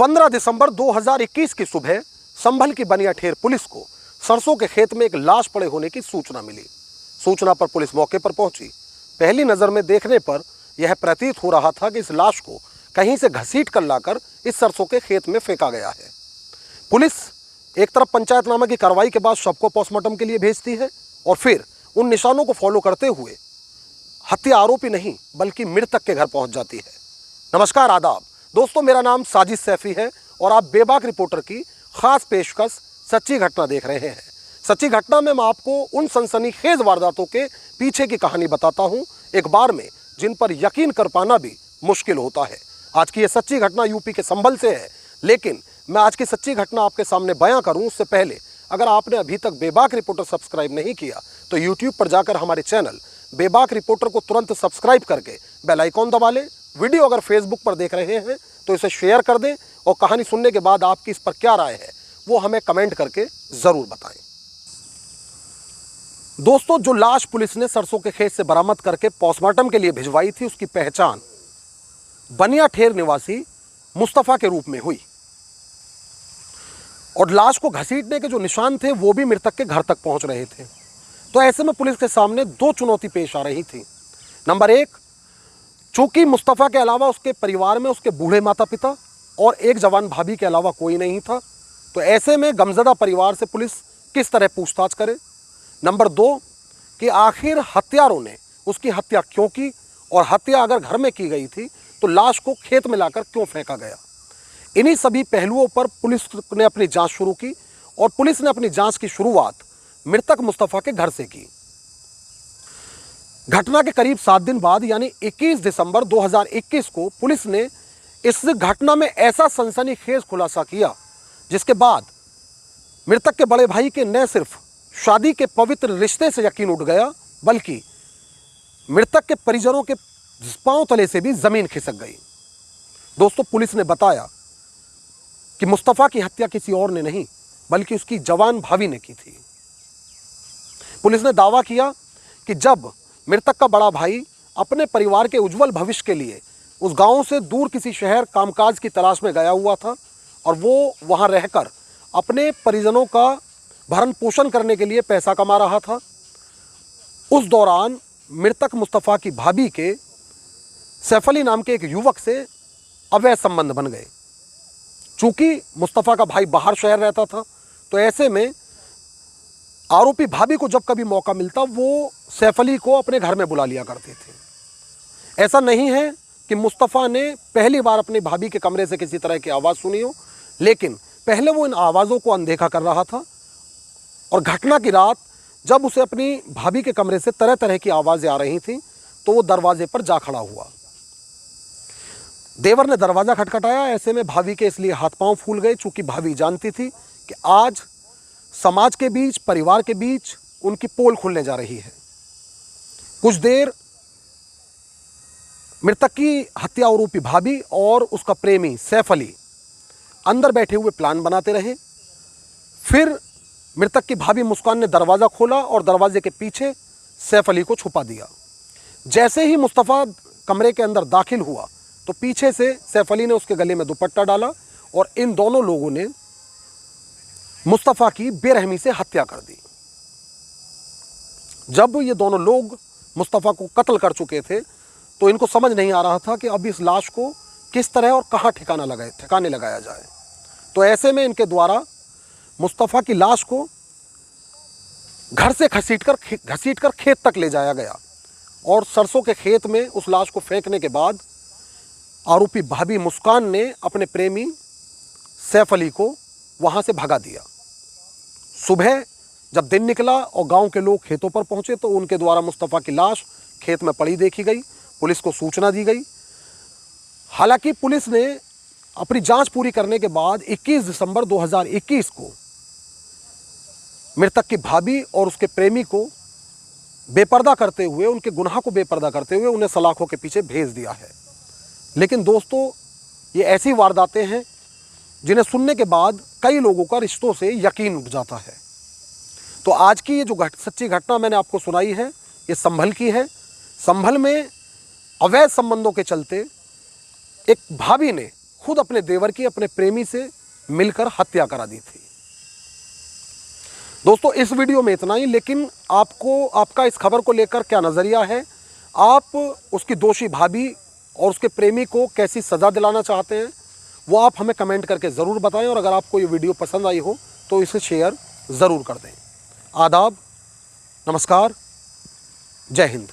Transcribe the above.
15 दिसंबर 2021 की सुबह संभल की बनियाठेर पुलिस को सरसों के खेत में एक लाश पड़े होने की सूचना मिली। सूचना पर पुलिस मौके पर पहुंची। पहली नजर में देखने पर यह प्रतीत हो रहा था कि इस लाश को कहीं से घसीट कर लाकर इस सरसों के खेत में फेंका गया है। पुलिस एक तरफ पंचायतनामा की कार्रवाई के बाद शव को पोस्टमार्टम के लिए भेजती है और फिर उन निशानों को फॉलो करते हुए हत्या आरोपी नहीं बल्कि मृतक के घर पहुंच जाती है। नमस्कार, आदाब दोस्तों, मेरा नाम साजिद सैफी है और आप बेबाक रिपोर्टर की खास पेशकश सच्ची घटना देख रहे हैं। सच्ची घटना में मैं आपको उन सनसनीखेज वारदातों के पीछे की कहानी बताता हूं एक बार में, जिन पर यकीन कर पाना भी मुश्किल होता है। आज की यह सच्ची घटना यूपी के संभल से है, लेकिन मैं आज की सच्ची घटना आपके सामने बयां करूं उससे पहले अगर आपने अभी तक बेबाक रिपोर्टर सब्सक्राइब नहीं किया तो यूट्यूब पर जाकर हमारे चैनल बेबाक रिपोर्टर को तुरंत सब्सक्राइब करके बेल आइकॉन दबा लें। वीडियो अगर फेसबुक पर देख रहे हैं तो इसे शेयर कर दें और कहानी सुनने के बाद आपकी इस पर क्या राय है वो हमें कमेंट करके ज़रूर बताएं। दोस्तों, जो लाश पुलिस ने सरसों के खेत से बरामद करके पोस्टमार्टम के लिए भिजवाई थी उसकी पहचान बनियाठेर निवासी मुस्तफ़ा के रूप में हुई और लाश को घसीटने के जो निशान थे वो भी मृतक के घर तक पहुंच रहे थे। तो ऐसे में पुलिस के सामने दो चुनौती पेश आ रही थी। नंबर एक, चूंकि मुस्तफ़ा के अलावा उसके परिवार में उसके बूढ़े माता पिता और एक जवान भाभी के अलावा कोई नहीं था, तो ऐसे में गमज़दा परिवार से पुलिस किस तरह पूछताछ करे। नंबर दो, कि आखिर हत्यारों ने उसकी हत्या क्यों की और हत्या अगर घर में की गई थी तो लाश को खेत में लाकर क्यों फेंका गया। इन्हीं सभी पहलुओं पर पुलिस ने अपनी जांच शुरू की और पुलिस ने अपनी जांच की शुरुआत मृतक मुस्तफ़ा के घर से की। घटना के करीब 7 दिन बाद यानी 21 दिसंबर 2021 को पुलिस ने इस घटना में ऐसा सनसनीखेज खुलासा किया जिसके बाद मृतक के बड़े भाई के न सिर्फ शादी के पवित्र रिश्ते से यकीन उठ गया बल्कि मृतक के परिजनों के पांव तले से भी जमीन खिसक गई। दोस्तों, पुलिस ने बताया कि मुस्तफ़ा की हत्या किसी और ने नहीं बल्कि उसकी जवान भाभी ने की थी। पुलिस ने दावा किया कि जब मृतक का बड़ा भाई अपने परिवार के उज्जवल भविष्य के लिए उस गांव से दूर किसी शहर कामकाज की तलाश में गया हुआ था और वो वहां रहकर अपने परिजनों का भरण पोषण करने के लिए पैसा कमा रहा था, उस दौरान मृतक मुस्तफ़ा की भाभी के सैफ अली नाम के एक युवक से अवैध संबंध बन गए। चूंकि मुस्तफ़ा का भाई बाहर शहर रहता था तो ऐसे में आरोपी भाभी को जब कभी मौका मिलता वो सैफ अली को अपने घर में बुला लिया करते थे। ऐसा नहीं है कि मुस्तफ़ा ने पहली बार अपनी भाभी के कमरे से किसी तरह की आवाज़ सुनी हो, लेकिन पहले वो इन आवाज़ों को अनदेखा कर रहा था और घटना की रात जब उसे अपनी भाभी के कमरे से तरह तरह की आवाज़ें आ रही थीं तो वो दरवाजे पर जा खड़ा हुआ। देवर ने दरवाज़ा खटखटाया। ऐसे में भाभी के इसलिए हाथ पांव फूल गए, चूंकि भाभी जानती थी कि आज समाज के बीच, परिवार के बीच उनकी पोल खुलने जा रही है। कुछ देर मृतक की हत्या आरोपी भाभी और उसका प्रेमी सैफ अली अंदर बैठे हुए प्लान बनाते रहे। फिर मृतक की भाभी मुस्कान ने दरवाज़ा खोला और दरवाजे के पीछे सैफ अली को छुपा दिया। जैसे ही मुस्तफ़ा कमरे के अंदर दाखिल हुआ तो पीछे से सैफ अली ने उसके गले में दुपट्टा डाला और इन दोनों लोगों ने मुस्तफ़ा की बेरहमी से हत्या कर दी। जब ये दोनों लोग मुस्तफ़ा को कत्ल कर चुके थे तो इनको समझ नहीं आ रहा था कि अब इस लाश को किस तरह और कहाँ ठिकाने लगाया जाए। तो ऐसे में इनके द्वारा मुस्तफ़ा की लाश को घर से घसीटकर खेत तक ले जाया गया और सरसों के खेत में उस लाश को फेंकने के बाद आरोपी भाभी मुस्कान ने अपने प्रेमी सैफ अली को वहाँ से भगा दिया। सुबह जब दिन निकला और गांव के लोग खेतों पर पहुँचे तो उनके द्वारा मुस्तफ़ा की लाश खेत में पड़ी देखी गई। पुलिस को सूचना दी गई। हालांकि पुलिस ने अपनी जांच पूरी करने के बाद 21 दिसंबर 2021 को मृतक की भाभी और उसके प्रेमी को बेपर्दा करते हुए, उनके गुनाह को बेपर्दा करते हुए उन्हें सलाखों के पीछे भेज दिया है। लेकिन दोस्तों, ये ऐसी वारदातें हैं जिन्हें सुनने के बाद कई लोगों का रिश्तों से यकीन उठ जाता है। तो आज की ये जो सच्ची घटना मैंने आपको सुनाई है ये संभल की है। संभल में अवैध संबंधों के चलते एक भाभी ने खुद अपने देवर की, अपने प्रेमी से मिलकर हत्या करा दी थी। दोस्तों इस वीडियो में इतना ही, लेकिन आपका इस खबर को लेकर क्या नज़रिया है? आप उसकी दोषी भाभी और उसके प्रेमी को कैसी सज़ा दिलाना चाहते हैं, वो आप हमें कमेंट करके ज़रूर बताएं। और अगर आपको ये वीडियो पसंद आई हो तो इसे शेयर ज़रूर कर दें। आदाब, नमस्कार, जय हिंद।